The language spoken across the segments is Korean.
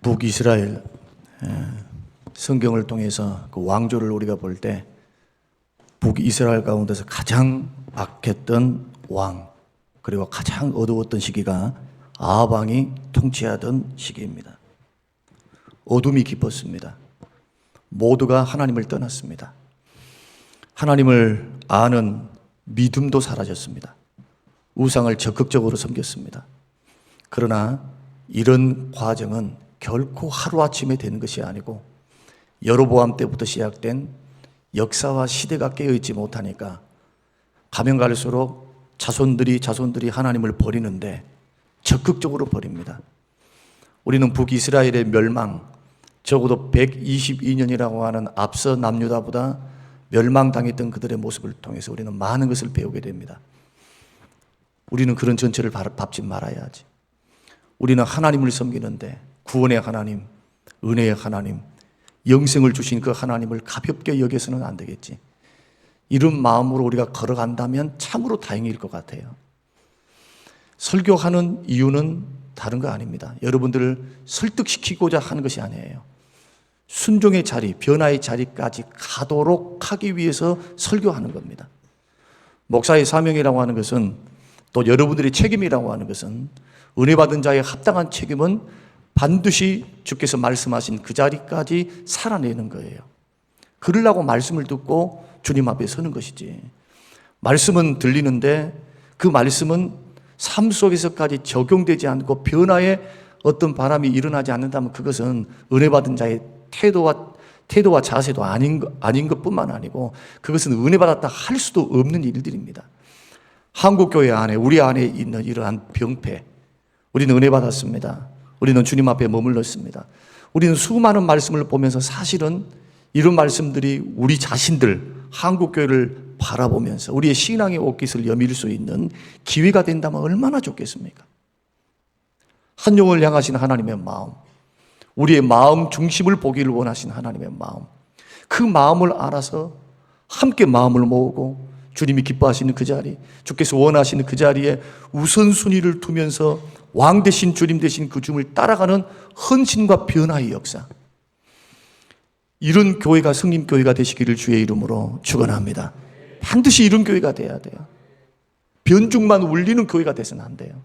북이스라엘 성경을 통해서 그 왕조를 우리가 볼 때 북이스라엘 가운데서 가장 악했던 왕, 그리고 가장 어두웠던 시기가 아합 왕이 통치하던 시기입니다. 어둠이 깊었습니다. 모두가 하나님을 떠났습니다. 하나님을 아는 믿음도 사라졌습니다. 우상을 적극적으로 섬겼습니다. 그러나 이런 과정은 결코 하루아침에 되는 것이 아니고 여로보암 때부터 시작된 역사와 시대가 깨어있지 못하니까 가면 갈수록 자손들이 하나님을 버리는데 적극적으로 버립니다. 우리는 북이스라엘의 멸망, 적어도 122년이라고 하는 앞서 남유다보다 멸망당했던 그들의 모습을 통해서 우리는 많은 것을 배우게 됩니다. 우리는 그런 전체를 밟지 말아야지. 우리는 하나님을 섬기는데 구원의 하나님, 은혜의 하나님, 영생을 주신 그 하나님을 가볍게 여겨서는 안 되겠지. 이런 마음으로 우리가 걸어간다면 참으로 다행일 것 같아요. 설교하는 이유는 다른 거 아닙니다. 여러분들을 설득시키고자 하는 것이 아니에요. 순종의 자리, 변화의 자리까지 가도록 하기 위해서 설교하는 겁니다. 목사의 사명이라고 하는 것은, 또 여러분들의 책임이라고 하는 것은, 은혜 받은 자의 합당한 책임은 반드시 주께서 말씀하신 그 자리까지 살아내는 거예요. 그러려고 말씀을 듣고 주님 앞에 서는 것이지. 말씀은 들리는데 그 말씀은 삶 속에서까지 적용되지 않고 변화의 어떤 바람이 일어나지 않는다면 그것은 은혜 받은 자의 태도와 자세도 아닌 것뿐만 아니고 그것은 은혜 받았다 할 수도 없는 일들입니다. 한국교회 안에, 우리 안에 있는 이러한 병폐, 우리는 은혜 받았습니다. 우리는 주님 앞에 머물렀습니다. 우리는 수많은 말씀을 보면서 사실은 이런 말씀들이 우리 자신들, 한국교회를 바라보면서 우리의 신앙의 옷깃을 여밀 수 있는 기회가 된다면 얼마나 좋겠습니까? 한 영혼을 향하신 하나님의 마음, 우리의 마음 중심을 보기를 원하신 하나님의 마음, 그 마음을 알아서 함께 마음을 모으고 주님이 기뻐하시는 그 자리, 주께서 원하시는 그 자리에 우선순위를 두면서 왕 대신 주님 대신 그 주님을 따라가는 헌신과 변화의 역사, 이런 교회가 성림교회가 되시기를 주의 이름으로 축원합니다. 반드시 이런 교회가 돼야 돼요. 변죽만 울리는 교회가 돼서는 안 돼요.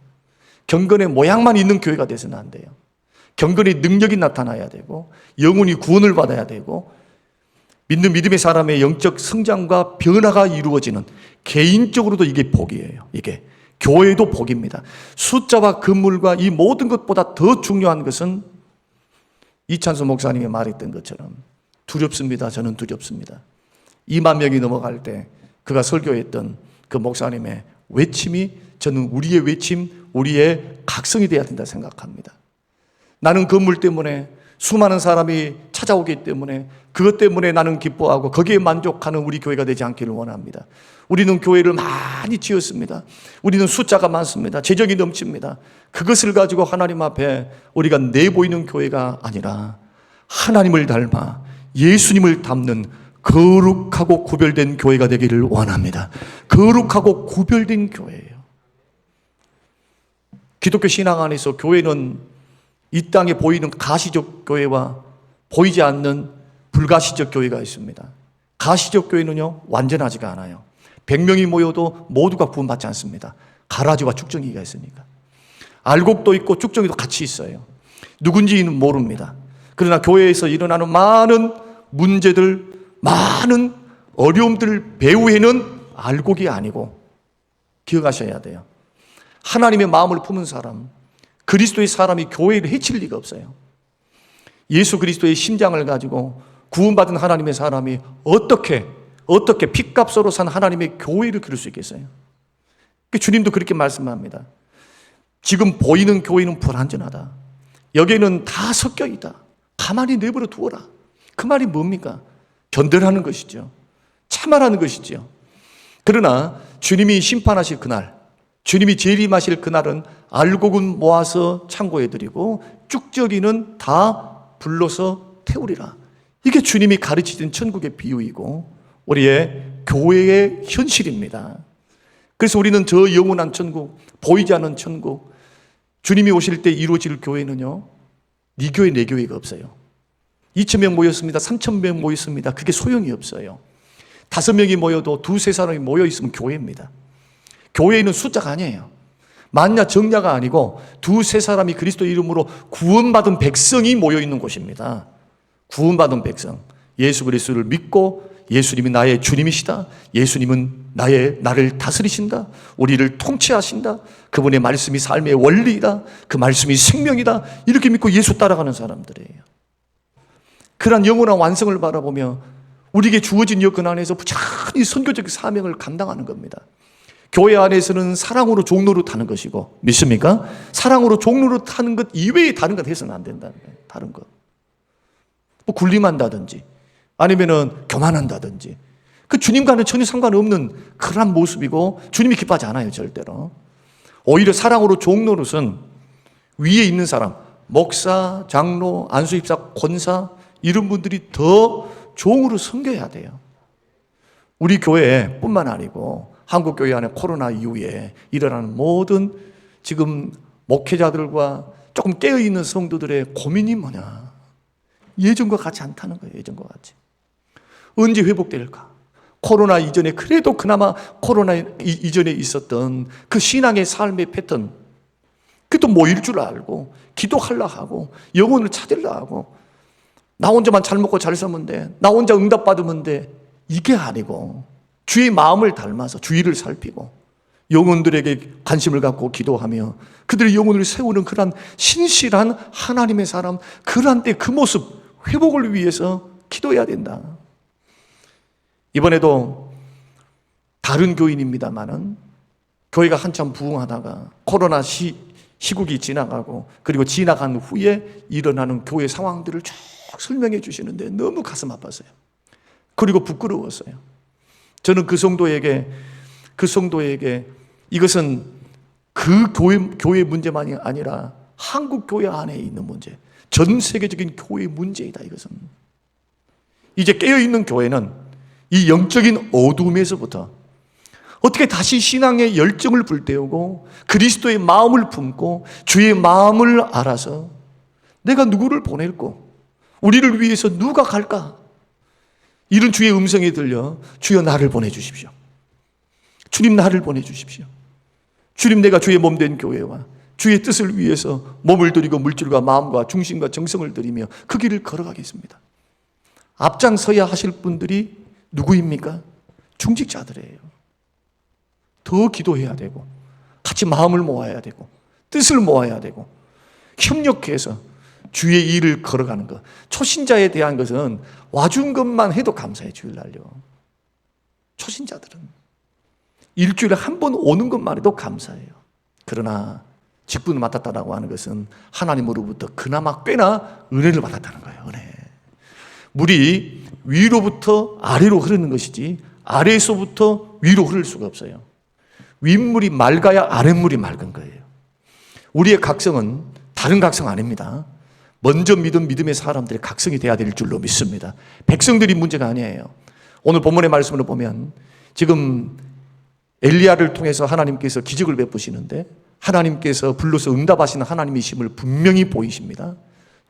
경건의 모양만 있는 교회가 돼서는 안 돼요. 경건의 능력이 나타나야 되고 영혼이 구원을 받아야 되고 믿는 믿음의 사람의 영적 성장과 변화가 이루어지는, 개인적으로도 이게 복이에요. 이게 교회도 복입니다. 숫자와 건물과 이 모든 것보다 더 중요한 것은 이찬수 목사님이 말했던 것처럼 두렵습니다. 저는 두렵습니다. 2만 명이 넘어갈 때 그가 설교했던 그 목사님의 외침이, 저는 우리의 외침, 우리의 각성이 되어야 된다 생각합니다. 나는 건물 때문에 수많은 사람이 찾아오기 때문에 그것 때문에 나는 기뻐하고 거기에 만족하는 우리 교회가 되지 않기를 원합니다. 우리는 교회를 많이 지었습니다. 우리는 숫자가 많습니다. 재정이 넘칩니다. 그것을 가지고 하나님 앞에 우리가 내보이는 교회가 아니라 하나님을 닮아 예수님을 닮는 거룩하고 구별된 교회가 되기를 원합니다. 거룩하고 구별된 교회예요. 기독교 신앙 안에서 교회는 이 땅에 보이는 가시적 교회와 보이지 않는 불가시적 교회가 있습니다. 가시적 교회는요, 완전하지가 않아요. 100명이 모여도 모두가 구원받지 않습니다. 가라지와 축정이가 있으니까. 알곡도 있고 축정이도 같이 있어요. 누군지는 모릅니다. 그러나 교회에서 일어나는 많은 문제들, 많은 어려움들을 배후에는 알곡이 아니고, 기억하셔야 돼요. 하나님의 마음을 품은 사람, 그리스도의 사람이 교회를 해칠 리가 없어요. 예수 그리스도의 심장을 가지고 구원받은 하나님의 사람이 어떻게 핏값으로 산 하나님의 교회를 그릴 수 있겠어요? 주님도 그렇게 말씀합니다. 지금 보이는 교회는 불완전하다. 여기에는 다 섞여 있다. 가만히 내버려 두어라. 그 말이 뭡니까? 견뎌하는 것이죠. 참아라는 것이죠. 그러나 주님이 심판하실 그날, 주님이 재림하실 그날은 알곡은 모아서 창고에 드리고 쭉저기는 다 불러서 태우리라. 이게 주님이 가르치신 천국의 비유이고 우리의 교회의 현실입니다. 그래서 우리는 저 영원한 천국, 보이지 않는 천국, 주님이 오실 때 이루어질 교회는요, 네 교회 내 교회가 없어요. 2,000명 모였습니다. 3,000명 모였습니다. 그게 소용이 없어요. 5명이 모여도 2-3사람이 모여 있으면 교회입니다. 교회는 숫자가 아니에요. 만냐 정야가 아니고 2-3사람이 그리스도 이름으로 구원받은 백성이 모여 있는 곳입니다. 구원받은 백성, 예수 그리스도를 믿고 예수님이 나의 주님이시다, 예수님은 나를 다스리신다, 우리를 통치하신다, 그분의 말씀이 삶의 원리이다, 그 말씀이 생명이다, 이렇게 믿고 예수 따라가는 사람들이에요. 그러한 영원한 완성을 바라보며 우리에게 주어진 여건 안에서 부지런히 선교적 사명을 감당하는 겁니다. 교회 안에서는 사랑으로 종로를 타는 것이고, 믿습니까? 사랑으로 종로를 타는 것 이외에 다른 것 해서는 안 된다는 거예요. 다른 것. 뭐 군림한다든지 아니면은 교만한다든지, 그 주님과는 전혀 상관없는 그런 모습이고 주님이 기뻐하지 않아요, 절대로. 오히려 사랑으로 종로릇은 위에 있는 사람, 목사, 장로, 안수입사, 권사, 이런 분들이 더 종으로 섬겨야 돼요. 우리 교회뿐만 아니고 한국 교회 안에 코로나 이후에 일어나는 모든 지금 목회자들과 조금 깨어있는 성도들의 고민이 뭐냐? 예전과 같지 않다는 거예요. 예전과 같이. 언제 회복될까? 코로나 이전에, 그래도 그나마 코로나 이전에 있었던 그 신앙의 삶의 패턴, 그것도 모일 줄 알고 기도하려 하고 영혼을 찾으려 하고, 나 혼자만 잘 먹고 잘 살면 돼, 나 혼자 응답받으면 돼, 이게 아니고 주의 마음을 닮아서 주의를 살피고 영혼들에게 관심을 갖고 기도하며 그들의 영혼을 세우는 그러한 신실한 하나님의 사람, 그러한 때 그 모습 회복을 위해서 기도해야 된다. 이번에도 다른 교인입니다만은 교회가 한참 부흥하다가 코로나 시국이 지나가고 그리고 지나간 후에 일어나는 교회 상황들을 쭉 설명해 주시는데 너무 가슴 아팠어요. 그리고 부끄러웠어요. 저는 그 성도에게 이것은 그 교회 문제만이 아니라 한국 교회 안에 있는 문제, 전 세계적인 교회 문제이다. 이것은 이제 깨어있는 교회는 이 영적인 어둠에서부터 어떻게 다시 신앙의 열정을 불태우고 그리스도의 마음을 품고 주의 마음을 알아서 내가 누구를 보낼고 우리를 위해서 누가 갈까? 이런 주의 음성이 들려 주여 나를 보내주십시오. 주님 나를 보내주십시오. 주님 내가 주의 몸된 교회와 주의 뜻을 위해서 몸을 드리고 물질과 마음과 중심과 정성을 드리며 그 길을 걸어가겠습니다. 앞장서야 하실 분들이 누구입니까? 중직자들이에요. 더 기도해야 되고 같이 마음을 모아야 되고 뜻을 모아야 되고 협력해서 주의 일을 걸어가는 것. 초신자에 대한 것은 와준 것만 해도 감사해. 주일날요. 초신자들은 일주일에 한 번 오는 것만 해도 감사해요. 그러나 직분을 맡았다라고 하는 것은 하나님으로부터 그나마 꽤나 은혜를 받았다는 거예요. 은혜. 물이 위로부터 아래로 흐르는 것이지 아래에서부터 위로 흐를 수가 없어요. 윗물이 맑아야 아랫물이 맑은 거예요. 우리의 각성은 다른 각성 아닙니다. 먼저 믿은 믿음의 사람들의 각성이 돼야 될 줄로 믿습니다. 백성들이 문제가 아니에요. 오늘 본문의 말씀을 보면 지금 엘리야를 통해서 하나님께서 기적을 베푸시는데 하나님께서 불러서 응답하시는 하나님이심을 분명히 보이십니다.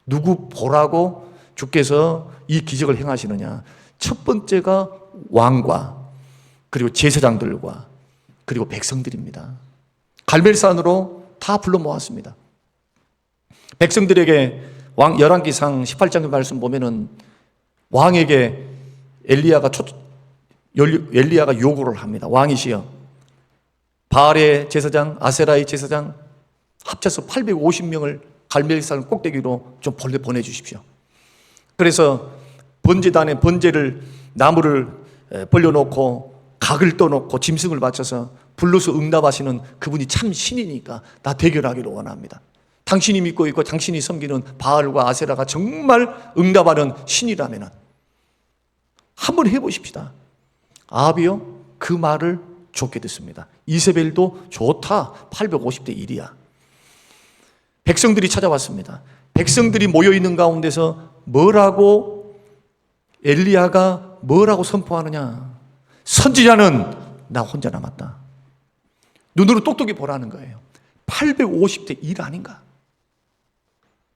누구 보라고 주께서 이 기적을 행하시느냐? 첫 번째가 왕과 그리고 제사장들과 그리고 백성들입니다. 갈멜산으로 다 불러 모았습니다. 백성들에게 왕 열왕기상 18장의 말씀 보면은 왕에게 엘리야가 요구를 합니다. 왕이시여, 바알의 제사장, 아세라의 제사장 합쳐서 850명을 갈멜산 꼭대기로 좀 보내주십시오. 그래서 번제단에 번제를 나무를 벌려놓고 각을 떠놓고 짐승을 바쳐서 불러서 응답하시는 그분이 참 신이니까 나 대결하기를 원합니다. 당신이 믿고 있고 당신이 섬기는 바알과 아세라가 정말 응답하는 신이라면 한번 해보십시다. 아합이요, 그 말을 좋게 듣습니다. 이세벨도 좋다. 850대 1이야. 백성들이 찾아왔습니다. 백성들이 모여있는 가운데서 엘리야가 뭐라고 선포하느냐? 선지자는 나 혼자 남았다. 눈으로 똑똑히 보라는 거예요. 850대 1 아닌가?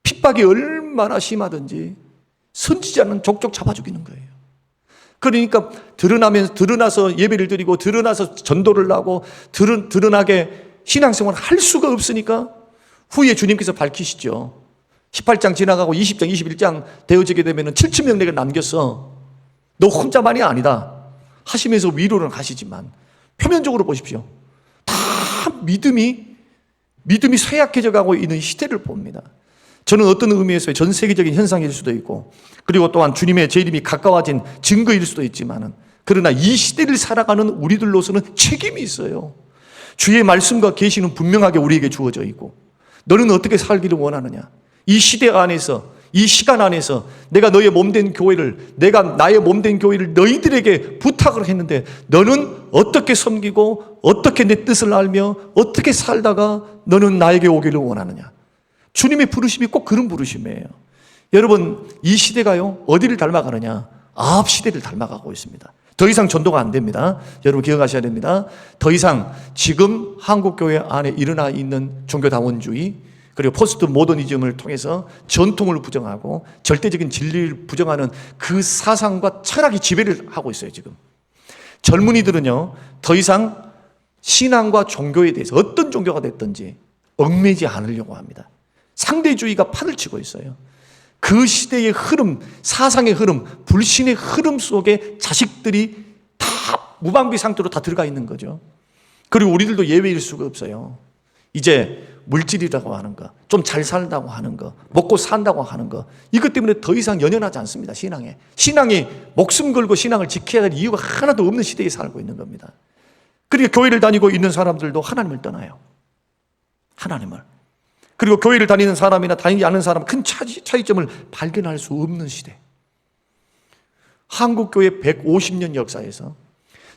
핍박이 얼마나 심하든지 선지자는 족족 잡아 죽이는 거예요. 그러니까 드러나서 예배를 드리고 드러나서 전도를 하고 드러나게 신앙생활을 할 수가 없으니까 후에 주님께서 밝히시죠. 18장 지나가고 20장, 21장 되어지게 되면 7,000명 내가 남겼어. 너 혼자만이 아니다 하시면서 위로는 하시지만 표면적으로 보십시오. 다 믿음이 쇠약해져 가고 있는 시대를 봅니다. 저는 어떤 의미에서 전 세계적인 현상일 수도 있고, 그리고 또한 주님의 재림이 가까워진 증거일 수도 있지만은, 그러나 이 시대를 살아가는 우리들로서는 책임이 있어요. 주의 말씀과 계시는 분명하게 우리에게 주어져 있고, 너는 어떻게 살기를 원하느냐? 이 시대 안에서, 이 시간 안에서 내가 너의 몸된 교회를, 내가 나의 몸된 교회를 너희들에게 부탁을 했는데 너는 어떻게 섬기고 어떻게 내 뜻을 알며 어떻게 살다가 너는 나에게 오기를 원하느냐? 주님의 부르심이 꼭 그런 부르심이에요. 여러분, 이 시대가요, 어디를 닮아가느냐? 아합 시대를 닮아가고 있습니다. 더 이상 전도가 안 됩니다. 여러분 기억하셔야 됩니다. 더 이상 지금 한국교회 안에 일어나 있는 종교다원주의, 그리고 포스트 모더니즘을 통해서 전통을 부정하고 절대적인 진리를 부정하는 그 사상과 철학이 지배를 하고 있어요. 지금 젊은이들은요, 더 이상 신앙과 종교에 대해서 어떤 종교가 됐든지 얽매지 않으려고 합니다. 상대주의가 판을 치고 있어요. 그 시대의 흐름, 사상의 흐름, 불신의 흐름 속에 자식들이 다 무방비 상태로 다 들어가 있는 거죠. 그리고 우리들도 예외일 수가 없어요. 이제 물질이라고 하는 거, 좀 잘 살다고 하는 거, 먹고 산다고 하는 거, 이것 때문에 더 이상 연연하지 않습니다. 신앙이 목숨 걸고 신앙을 지켜야 될 이유가 하나도 없는 시대에 살고 있는 겁니다. 그리고 교회를 다니고 있는 사람들도 하나님을 떠나요. 하나님을. 그리고 교회를 다니는 사람이나 다니지 않는 사람, 큰 차이점을 발견할 수 없는 시대. 한국교회 150년 역사에서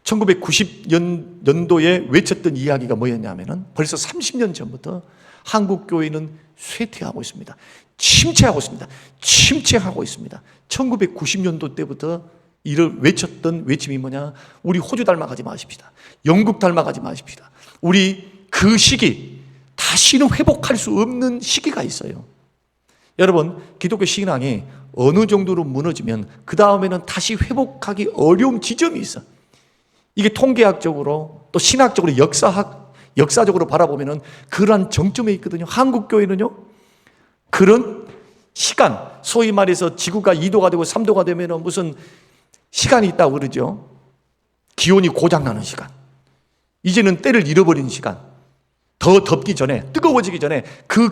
1990년도에 외쳤던 이야기가 뭐였냐면은 벌써 30년 전부터 한국교회는 쇠퇴하고 있습니다. 침체하고 있습니다. 침체하고 있습니다. 1990년도 때부터 이를 외쳤던 외침이 뭐냐? 우리 호주 닮아가지 마십시다. 영국 닮아가지 마십시다. 우리 그 시기, 다시는 회복할 수 없는 시기가 있어요. 여러분, 기독교 신앙이 어느 정도로 무너지면 그 다음에는 다시 회복하기 어려운 지점이 있어. 이게 통계학적으로 또 신학적으로 역사적으로 바라보면은 그러한 정점에 있거든요. 한국교회는요, 그런 시간, 소위 말해서 지구가 2도가 되고 3도가 되면은 무슨 시간이 있다고 그러죠. 기온이 고장나는 시간. 이제는 때를 잃어버린 시간. 더 덥기 전에, 뜨거워지기 전에 그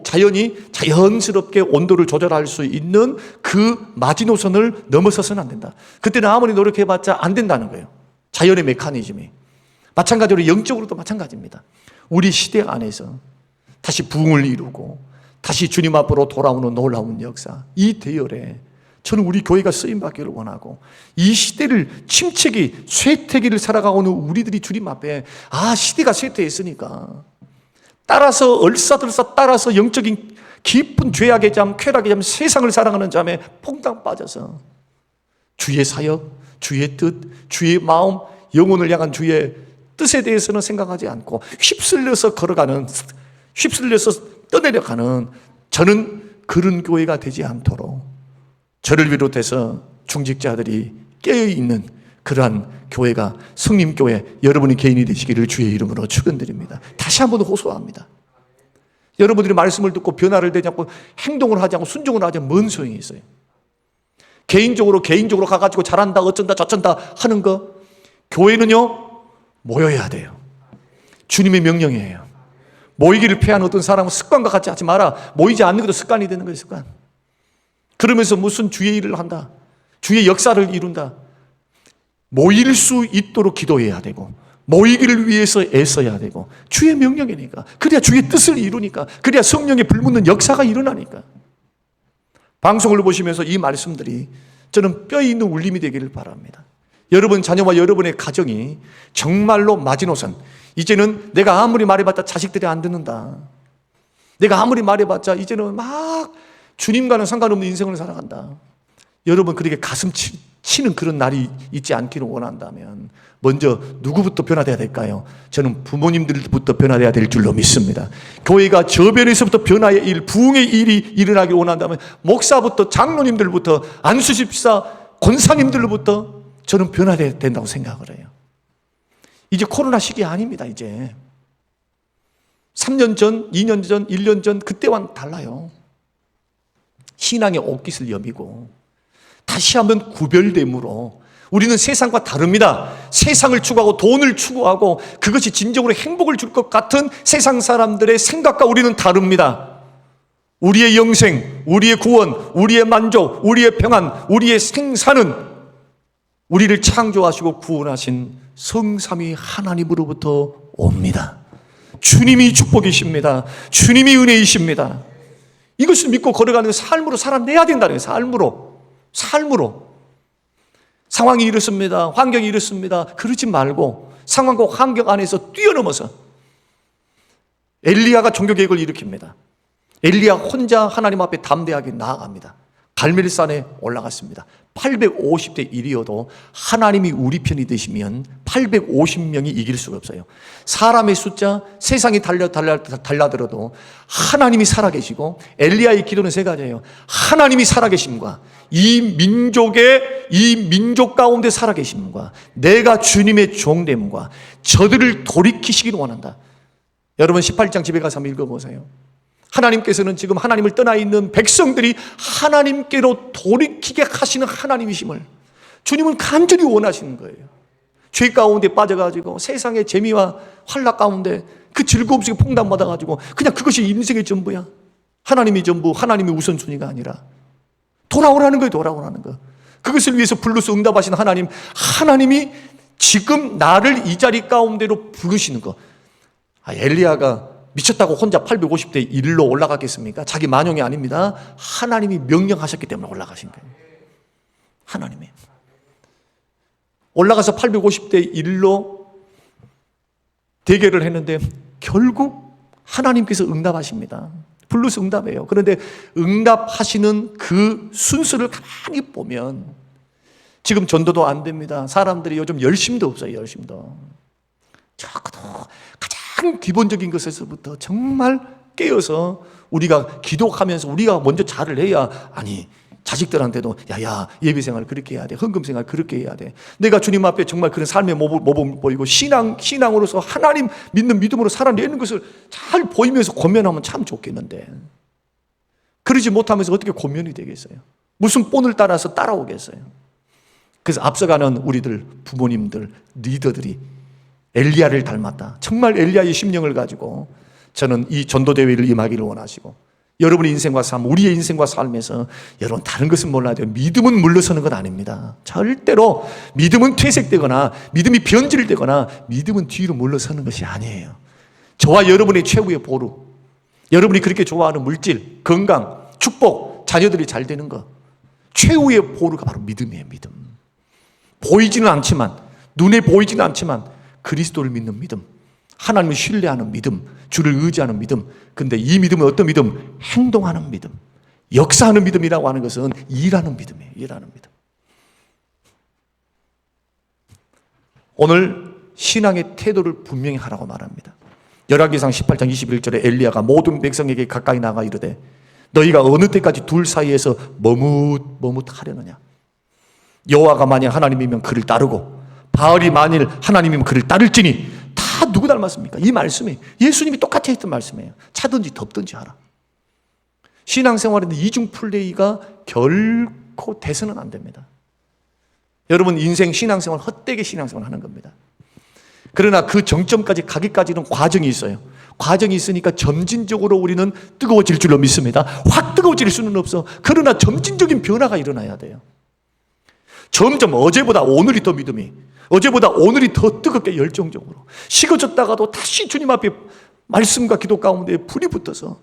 자연이 자연스럽게 온도를 조절할 수 있는 그 마지노선을 넘어서서는 안 된다. 그때는 아무리 노력해봤자 안 된다는 거예요. 자연의 메커니즘이. 마찬가지로 영적으로도 마찬가지입니다. 우리 시대 안에서 다시 부흥을 이루고 다시 주님 앞으로 돌아오는 놀라운 역사, 이 대열에 저는 우리 교회가 쓰임받기를 원하고, 이 시대를 침체기, 쇠퇴기를 살아가고 있는 우리들이 주님 앞에, 시대가 쇠퇴했으니까 따라서 얼싸들싸 따라서 영적인 깊은 죄악의 잠, 쾌락의 잠, 세상을 살아가는 잠에 퐁당 빠져서 주의 사역, 주의 뜻, 주의 마음, 영혼을 향한 주의 뜻에 대해서는 생각하지 않고 휩쓸려서 걸어가는, 휩쓸려서 떠내려가는, 저는 그런 교회가 되지 않도록 저를 비롯해서 중직자들이 깨어있는 그러한 교회가, 성림교회 여러분이 개인이 되시기를 주의 이름으로 축원드립니다. 다시 한번 호소합니다. 여러분들이 말씀을 듣고 변화를 되지 않고 행동을 하지 않고 순종을 하지 않으면 뭔 소용이 있어요? 개인적으로 가가지고 잘한다 어쩐다 저쩐다 하는 거, 교회는요 모여야 돼요. 주님의 명령이에요. 모이기를 피하는 어떤 사람은 습관과 같이 하지 마라. 모이지 않는 것도 습관이 되는 거예요. 습관. 그러면서 무슨 주의 일을 한다, 주의 역사를 이룬다. 모일 수 있도록 기도해야 되고, 모이기를 위해서 애써야 되고, 주의 명령이니까, 그래야 주의 뜻을 이루니까, 그래야 성령의 불붙는 역사가 일어나니까. 방송을 보시면서 이 말씀들이 저는 뼈 있는 울림이 되기를 바랍니다. 여러분 자녀와 여러분의 가정이 정말로 마지노선, 이제는 내가 아무리 말해봤자 자식들이 안 듣는다, 내가 아무리 말해봤자 이제는 막 주님과는 상관없는 인생을 살아간다. 여러분 그렇게 가슴 신은 그런 날이 있지 않기를 원한다면 먼저 누구부터 변화돼야 될까요? 저는 부모님들부터 변화돼야 될 줄로 믿습니다. 교회가 저변에서부터 변화의 일, 부흥의 일이 일어나길 원한다면 목사부터, 장로님들부터, 안수집사, 권사님들로부터 저는 변화돼야 된다고 생각을 해요. 이제 코로나 시기 아닙니다. 이제 3년 전, 2년 전, 1년 전 그때와는 달라요. 신앙의 옷깃을 여미고 다시 한번 구별됨으로 우리는 세상과 다릅니다. 세상을 추구하고 돈을 추구하고 그것이 진정으로 행복을 줄 것 같은 세상 사람들의 생각과 우리는 다릅니다. 우리의 영생, 우리의 구원, 우리의 만족, 우리의 평안, 우리의 생사는 우리를 창조하시고 구원하신 성삼위 하나님으로부터 옵니다. 주님이 축복이십니다. 주님이 은혜이십니다. 이것을 믿고 걸어가는 삶으로 살아내야 된다는 거예요. 삶으로. 상황이 이렇습니다. 환경이 이렇습니다. 그러지 말고 상황과 환경 안에서 뛰어넘어서 엘리야가 종교개혁을 일으킵니다. 엘리야 혼자 하나님 앞에 담대하게 나아갑니다. 갈멜산에 올라갔습니다. 850대 1이어도 하나님이 우리 편이 되시면 850명이 이길 수가 없어요. 사람의 숫자, 세상이 달라들어도 하나님이 살아계시고, 엘리야의 기도는 세 가지예요. 하나님이 살아계심과 이 민족 가운데 살아계심과 내가 주님의 종됨과 저들을 돌이키시기를 원한다. 여러분 18장 집에 가서 한번 읽어보세요. 하나님께서는 지금 하나님을 떠나 있는 백성들이 하나님께로 돌이키게 하시는 하나님이심을 주님은 간절히 원하시는 거예요. 죄 가운데 빠져가지고 세상의 재미와 환락 가운데 그 즐거움 속에 폭탄받아가지고 그냥 그것이 인생의 전부야. 하나님이 전부, 하나님이 우선순위가 아니라 돌아오라는 거예요. 돌아오라는 거. 그것을 위해서 불러서 응답하시는 하나님이 지금 나를 이 자리 가운데로 부르시는 거. 엘리야가 미쳤다고 혼자 850대 1로 올라갔겠습니까? 자기 만용이 아닙니다. 하나님이 명령하셨기 때문에 올라가신 거예요. 하나님이 올라가서 850대 1로 대결을 했는데 결국 하나님께서 응답하십니다. 불러서 응답해요. 그런데 응답하시는 그 순서를 가만히 보면 지금 전도도 안 됩니다. 사람들이 요즘 열심도 없어요. 열심도. 적어도 가장 기본적인 것에서부터 정말 깨어서 우리가 기도하면서 우리가 먼저 잘을 해야, 아니 자식들한테도 야야 예배생활 그렇게 해야 돼, 헌금생활 그렇게 해야 돼, 내가 주님 앞에 정말 그런 삶의 모범을 보이고 신앙으로서 하나님 믿는 믿음으로 살아내는 것을 잘 보이면서 권면하면 참 좋겠는데 그러지 못하면서 어떻게 권면이 되겠어요? 무슨 본을 따라서 따라오겠어요? 그래서 앞서가는 우리들 부모님들 리더들이 엘리야를 닮았다. 정말 엘리야의 심령을 가지고 저는 이 전도대회를 임하기를 원하시고, 여러분의 인생과 삶, 우리의 인생과 삶에서 여러분 다른 것은 몰라도 믿음은 물러서는 건 아닙니다. 절대로 믿음은 퇴색되거나 믿음이 변질되거나 믿음은 뒤로 물러서는 것이 아니에요. 저와 여러분의 최후의 보루, 여러분이 그렇게 좋아하는 물질, 건강, 축복, 자녀들이 잘 되는 것, 최후의 보루가 바로 믿음이에요. 믿음. 보이지는 않지만, 눈에 보이지는 않지만 그리스도를 믿는 믿음, 하나님을 신뢰하는 믿음, 주를 의지하는 믿음. 근데 이 믿음은 어떤 믿음? 행동하는 믿음, 역사하는 믿음이라고 하는 것은 일하는 믿음이에요. 일하는 믿음. 오늘 신앙의 태도를 분명히 하라고 말합니다. 열왕기상 18장 21절에 엘리야가 모든 백성에게 가까이 나가 이르되 너희가 어느 때까지 둘 사이에서 머뭇하려느냐? 여호와가 만약 하나님이면 그를 따르고 바알이 만일 하나님이면 그를 따를지니. 다 누구 닮았습니까? 이 말씀이 예수님이 똑같이 했던 말씀이에요. 차든지 덥든지 하라. 신앙생활에는 이중 플레이가 결코 돼서는 안 됩니다. 여러분 인생 신앙생활 헛되게 신앙생활 하는 겁니다. 그러나 그 정점까지 가기까지는 과정이 있어요. 과정이 있으니까 점진적으로 우리는 뜨거워질 줄로 믿습니다. 확 뜨거워질 수는 없어. 그러나 점진적인 변화가 일어나야 돼요. 점점 어제보다 오늘이 더 믿음이, 어제보다 오늘이 더 뜨겁게 열정적으로, 식어졌다가도 다시 주님 앞에 말씀과 기도 가운데 불이 붙어서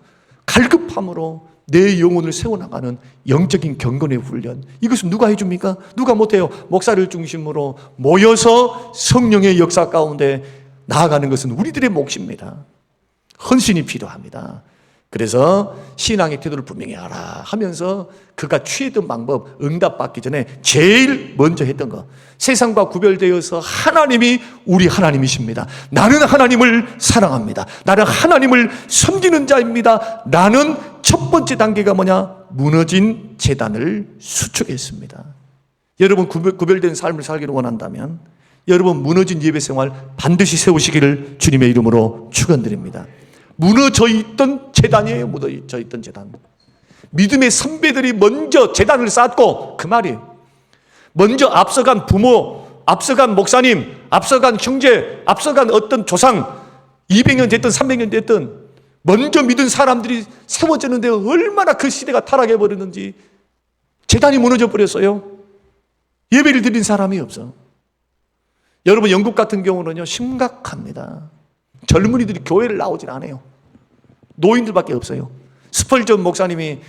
갈급함으로 내 영혼을 세워나가는 영적인 경건의 훈련. 이것은 누가 해줍니까? 누가 못해요? 목사를 중심으로 모여서 성령의 역사 가운데 나아가는 것은 우리들의 몫입니다. 헌신이 필요합니다. 그래서 신앙의 태도를 분명히 하라 하면서 그가 취했던 방법, 응답받기 전에 제일 먼저 했던 거, 세상과 구별되어서 하나님이 우리 하나님이십니다. 나는 하나님을 사랑합니다. 나는 하나님을 섬기는 자입니다. 나는 첫 번째 단계가 뭐냐? 무너진 제단을 수축했습니다. 여러분 구별된 삶을 살기를 원한다면 여러분 무너진 예배 생활 반드시 세우시기를 주님의 이름으로 축원드립니다. 무너져 있던 제단이에요. 무너져 있던 제단. 믿음의 선배들이 먼저 제단을 쌓고, 그 말이에요. 먼저 앞서간 부모, 앞서간 목사님, 앞서간 형제, 앞서간 어떤 조상, 200년 됐든 300년 됐든 먼저 믿은 사람들이 세워졌는데 얼마나 그 시대가 타락해버렸는지 제단이 무너져 버렸어요. 예배를 드린 사람이 없어. 여러분 영국 같은 경우는요 심각합니다. 젊은이들이 교회를 나오질 않아요. 노인들밖에 없어요. 스펄전 목사님이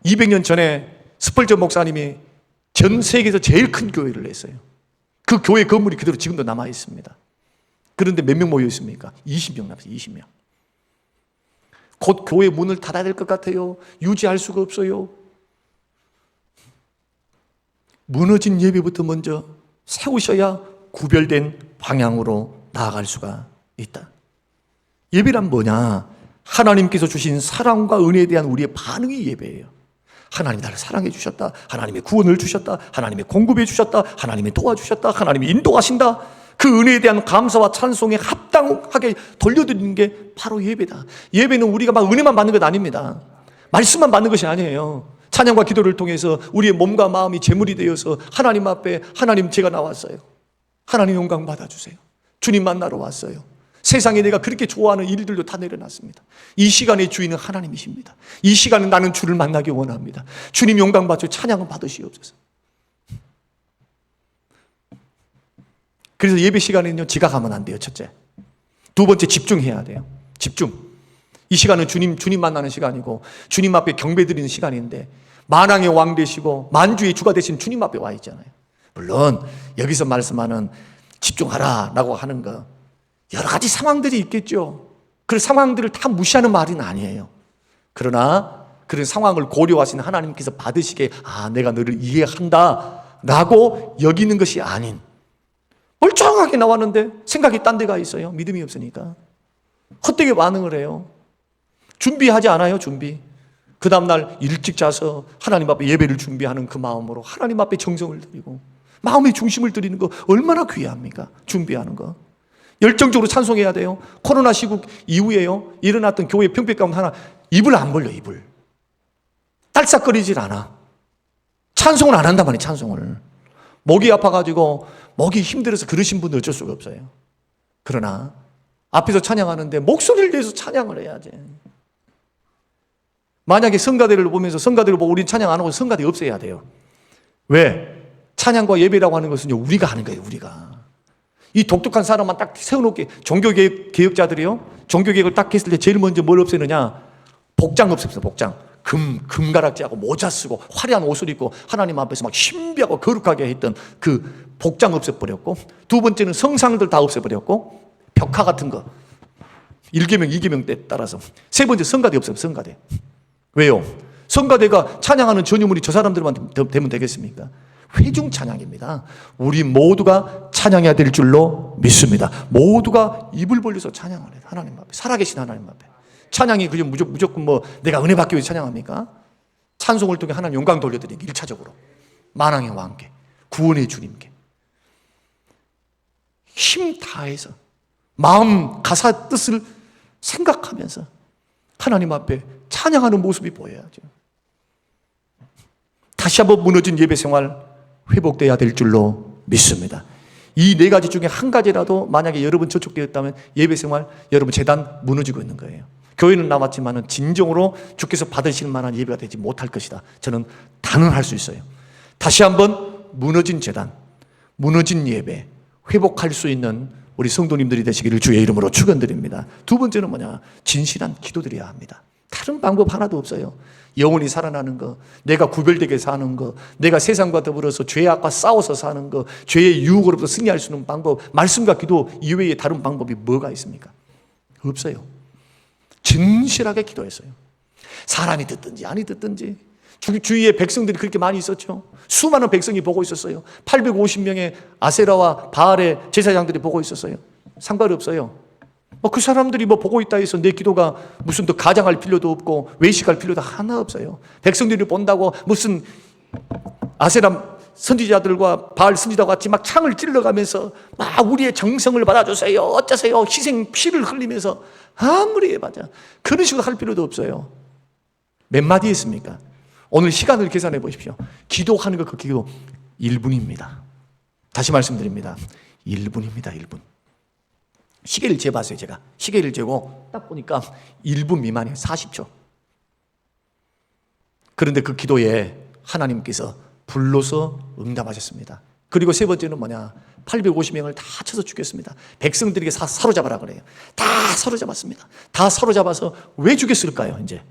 200년 전에 스펄전 목사님이 전 세계에서 제일 큰 교회를 냈어요. 그 교회 건물이 그대로 지금도 남아 있습니다. 그런데 몇 명 모여 있습니까? 20명 남았어요. 20명. 곧 교회 문을 닫아야 될 것 같아요. 유지할 수가 없어요. 무너진 예배부터 먼저 세우셔야 구별된 방향으로 나아갈 수가 있다. 예배란 뭐냐? 하나님께서 주신 사랑과 은혜에 대한 우리의 반응이 예배예요. 하나님이 나를 사랑해 주셨다. 하나님의 구원을 주셨다. 하나님의 공급해 주셨다. 하나님이 도와주셨다. 하나님이 인도하신다. 그 은혜에 대한 감사와 찬송에 합당하게 돌려드리는 게 바로 예배다. 예배는 우리가 막 은혜만 받는 것 아닙니다. 말씀만 받는 것이 아니에요. 찬양과 기도를 통해서 우리의 몸과 마음이 제물이 되어서 하나님 앞에 하나님 제가 나왔어요. 하나님 영광 받아주세요. 주님 만나러 왔어요. 세상에 내가 그렇게 좋아하는 일들도 다 내려놨습니다. 이 시간의 주인은 하나님이십니다. 이 시간은 나는 주를 만나기 원합니다. 주님 영광 받으시고 찬양을 받으시옵소서. 그래서 예배 시간에는요 지각하면 안 돼요. 첫째. 두 번째 집중해야 돼요. 집중. 이 시간은 주님 만나는 시간이고 주님 앞에 경배 드리는 시간인데 만왕의 왕 되시고 만주의 주가 되신 주님 앞에 와 있잖아요. 물론 여기서 말씀하는 집중하라 라고 하는 거 여러 가지 상황들이 있겠죠. 그 상황들을 다 무시하는 말은 아니에요. 그러나 그런 상황을 고려하시는 하나님께서 받으시기에 내가 너를 이해한다 라고 여기는 것이 아닌, 멀쩡하게 나왔는데 생각이 딴 데가 있어요. 믿음이 없으니까 헛되게 반응을 해요. 준비하지 않아요. 준비. 그 다음날 일찍 자서 하나님 앞에 예배를 준비하는 그 마음으로 하나님 앞에 정성을 드리고 마음의 중심을 드리는 거 얼마나 귀합니까? 준비하는 거 열정적으로 찬송해야 돼요. 코로나 시국 이후에요 일어났던 교회 평백 가운데 하나, 입을 안 벌려. 입을 딸싹거리질 않아. 찬송을 안 한단 말이에요. 찬송을. 목이 아파가지고 목이 힘들어서 그러신 분들 어쩔 수가 없어요. 그러나 앞에서 찬양하는데 목소리를 내서 찬양을 해야지. 만약에 성가대를 보면서 성가대를 보고 우리 찬양 안 하고 성가대 없애야 돼요. 왜? 찬양과 예배라고 하는 것은 우리가 하는 거예요. 우리가. 이 독특한 사람만 딱 세워놓게, 종교개혁자들이요 종교개혁을 딱 했을 때 제일 먼저 뭘 없애느냐? 복장 없앴어요. 복장. 금가락지하고 모자 쓰고 화려한 옷을 입고 하나님 앞에서 막 신비하고 거룩하게 했던 그 복장 없애버렸고, 두 번째는 성상들 다 없애버렸고, 벽화 같은 거 1계명 2계명 때 따라서, 세 번째 성가대 없어요. 성가대. 왜요? 성가대가 찬양하는 전유물이 저 사람들만 되면 되겠습니까? 회중 찬양입니다. 우리 모두가 찬양해야 될 줄로 믿습니다. 모두가 입을 벌려서 찬양을 해요. 하나님 앞에, 살아계신 하나님 앞에. 찬양이 그냥 무조건 뭐 내가 은혜 받기 위해서 찬양합니까? 찬송을 통해 하나님 영광 돌려드리기 1차적으로 만왕의 왕께, 구원의 주님께 힘 다해서 마음 가사 뜻을 생각하면서 하나님 앞에 찬양하는 모습이 보여야죠. 다시 한번 무너진 예배 생활 회복돼야 될 줄로 믿습니다. 이 네 가지 중에 한 가지라도 만약에 여러분 저촉되었다면 예배 생활, 여러분 재단 무너지고 있는 거예요. 교회는 남았지만 진정으로 주께서 받으실 만한 예배가 되지 못할 것이다. 저는 단언할 수 있어요. 다시 한번 무너진 재단, 무너진 예배 회복할 수 있는 우리 성도님들이 되시기를 주의 이름으로 축원드립니다. 두 번째는 뭐냐? 진실한 기도드려야 합니다. 다른 방법 하나도 없어요. 영혼이 살아나는 거, 내가 구별되게 사는 거, 내가 세상과 더불어서 죄악과 싸워서 사는 거, 죄의 유혹으로부터 승리할 수 있는 방법, 말씀과 기도 이외에 다른 방법이 뭐가 있습니까? 없어요. 진실하게 기도했어요. 사람이 듣든지 아니 듣든지. 주위에 백성들이 그렇게 많이 있었죠. 수많은 백성이 보고 있었어요. 850명의 아세라와 바알의 제사장들이 보고 있었어요. 상관이 없어요. 그 사람들이 보고 있다 해서 내 기도가 무슨 더 가장할 필요도 없고 외식할 필요도 하나 없어요. 백성들이 본다고 무슨 아세라 선지자들과 바알 선지자와 같이 막 창을 찔러가면서 막 우리의 정성을 받아주세요, 어쩌세요, 희생 피를 흘리면서 아무리 해봤자 그런 식으로 할 필요도 없어요. 몇 마디 했습니까? 오늘 시간을 계산해 보십시오. 기도하는 것 그 기도 1분입니다. 다시 말씀드립니다. 1분입니다. 1분. 시계를 재봤어요. 제가 시계를 재고 딱 보니까 1분 미만이에요. 40초. 그런데 그 기도에 하나님께서 불러서 응답하셨습니다. 그리고 세 번째는 뭐냐? 850명을 다 쳐서 죽였습니다. 백성들에게 사로잡아라 그래요. 다 사로잡았습니다. 다 사로잡아서 왜 죽였을까요? 이제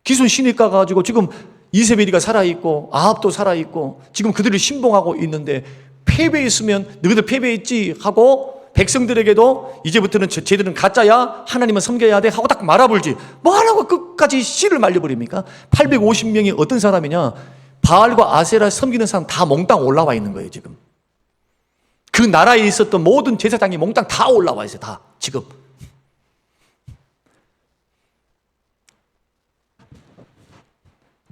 기손 시내가 가지고 지금 이세벨이가 살아있고 아합도 살아있고 지금 그들을 신봉하고 있는데 패배했으면 너희들 패배했지 하고 백성들에게도 이제부터는 쟤들은 가짜야, 하나님은 섬겨야 돼 하고 딱 말아불지 뭐하라고 끝까지 씨를 말려버립니까? 850명이 어떤 사람이냐? 바알과 아세라 섬기는 사람 다 몽땅 올라와 있는 거예요. 지금 그 나라에 있었던 모든 제사장이 몽땅 다 올라와 있어요. 다 지금.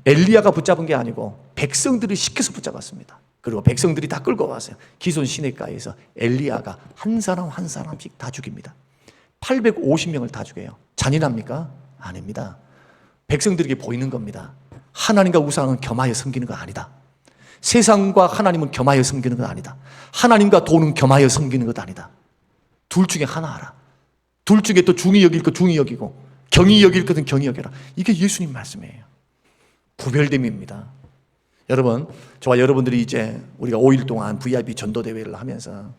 엘리야가 붙잡은 게 아니고 백성들이 시켜서 붙잡았습니다. 그리고 백성들이 다 끌고 왔어요. 기손 시내가에서 엘리야가 한 사람 한 사람씩 다 죽입니다. 850명을 다 죽여요. 잔인합니까? 아닙니다. 백성들에게 보이는 겁니다. 하나님과 우상은 겸하여 섬기는 거 아니다. 세상과 하나님은 겸하여 섬기는 것 아니다. 하나님과 돈은 겸하여 섬기는 것 아니다. 둘 중에 하나 하라. 둘 중에 또 중히 여길 것 중히 여기고 경히 여길 것은 경히 여겨라. 이게 예수님 말씀이에요. 구별됨입니다. 여러분, 저와 여러분들이 이제 우리가 5일 동안 VIP 전도대회를 하면서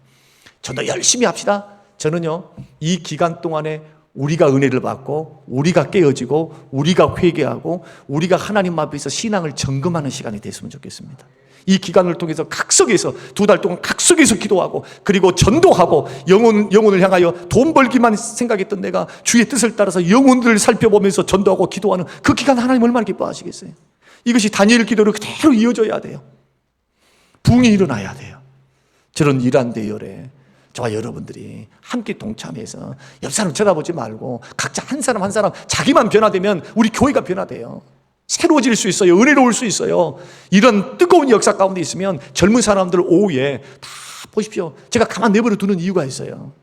전도 열심히 합시다. 저는요, 이 기간 동안에 우리가 은혜를 받고 우리가 깨어지고 우리가 회개하고 우리가 하나님 앞에서 신앙을 점검하는 시간이 됐으면 좋겠습니다. 이 기간을 통해서 각석에서 2달 동안 각석에서 기도하고 그리고 전도하고 영혼을 향하여 돈 벌기만 생각했던 내가 주의 뜻을 따라서 영혼들을 살펴보면서 전도하고 기도하는 그 기간 하나님 얼마나 기뻐하시겠어요? 이것이 다니엘 기도로 그대로 이어져야 돼요. 부흥이 일어나야 돼요. 저런 이러한 대열에 저와 여러분들이 함께 동참해서 옆 사람 쳐다보지 말고 각자 한 사람 한 사람 자기만 변화되면 우리 교회가 변화돼요. 새로워질 수 있어요. 은혜로울 수 있어요. 이런 뜨거운 역사 가운데 있으면 젊은 사람들 오후에 다 보십시오. 제가 가만 내버려 두는 이유가 있어요.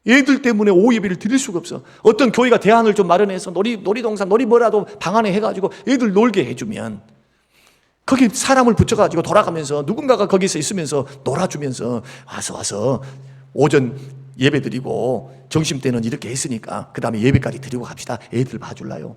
애들 때문에 오후 예배를 드릴 수가 없어. 어떤 교회가 대안을 좀 마련해서 놀이동산, 뭐라도 방 안에 해가지고 애들 놀게 해주면 거기 사람을 붙여가지고 돌아가면서 누군가가 거기서 있으면서 놀아주면서 와서 오전 예배 드리고 점심때는 이렇게 했으니까 그 다음에 예배까지 드리고 갑시다. 애들 봐줄라요.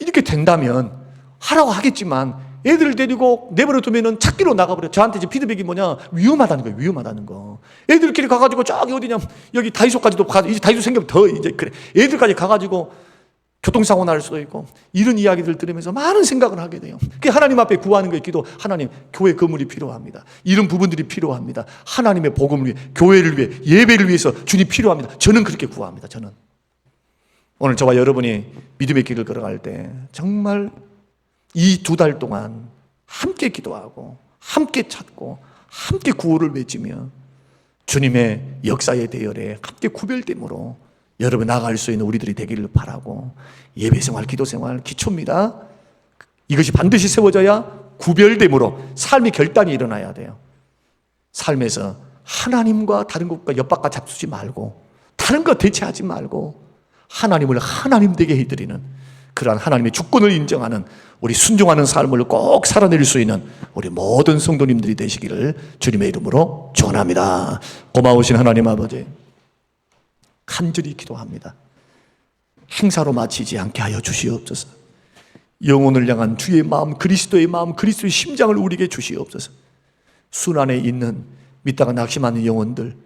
이렇게 된다면 하라고 하겠지만 애들을 데리고 내버려 두면은 찾기로 나가버려. 저한테 이제 피드백이 뭐냐? 위험하다는 거예요. 위험하다는 거. 애들끼리 가가지고 저기 어디냐? 여기 다이소까지도 가서 이제 다이소 생기면 더 이제 그래. 애들까지 가가지고 교통사고 날 수도 있고 이런 이야기들 들으면서 많은 생각을 하게 돼요. 그게 하나님 앞에 구하는 거예요. 기도. 하나님, 교회 건물이 필요합니다. 이런 부분들이 필요합니다. 하나님의 복음을 위해, 교회를 위해, 예배를 위해서 주님 필요합니다. 저는 그렇게 구합니다. 저는. 오늘 저와 여러분이 믿음의 길을 걸어갈 때 정말 이 2달 동안 함께 기도하고 함께 찾고 함께 구호를 외치며 주님의 역사의 대열에 함께 구별됨으로 여러분 나아갈 수 있는 우리들이 되기를 바라고, 예배생활, 기도생활 기초입니다. 이것이 반드시 세워져야 구별됨으로 삶의 결단이 일어나야 돼요. 삶에서 하나님과 다른 것과 옆바깥 잡수지 말고 다른 것 대체하지 말고 하나님을 하나님 되게 해드리는 그러한 하나님의 주권을 인정하는 우리 순종하는 삶을 꼭 살아낼 수 있는 우리 모든 성도님들이 되시기를 주님의 이름으로 축원합니다. 고마우신 하나님 아버지, 간절히 기도합니다. 행사로 마치지 않게 하여 주시옵소서. 영혼을 향한 주의 마음, 그리스도의 마음, 그리스도의 심장을 우리에게 주시옵소서. 순환에 있는 믿다가 낙심하는 영혼들,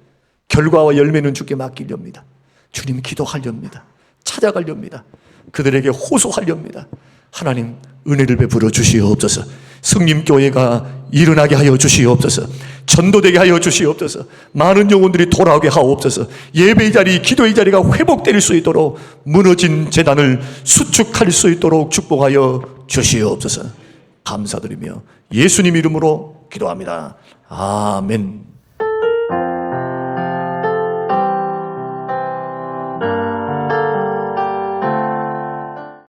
결과와 열매는 주께 맡기렵니다. 주님 기도하렵니다. 찾아가렵니다. 그들에게 호소하렵니다. 하나님 은혜를 베풀어 주시옵소서. 성림교회가 일어나게 하여 주시옵소서. 전도되게 하여 주시옵소서. 많은 영혼들이 돌아오게 하옵소서. 예배의 자리, 기도의 자리가 회복될 수 있도록 무너진 재단을 수축할 수 있도록 축복하여 주시옵소서. 감사드리며 예수님 이름으로 기도합니다. 아멘.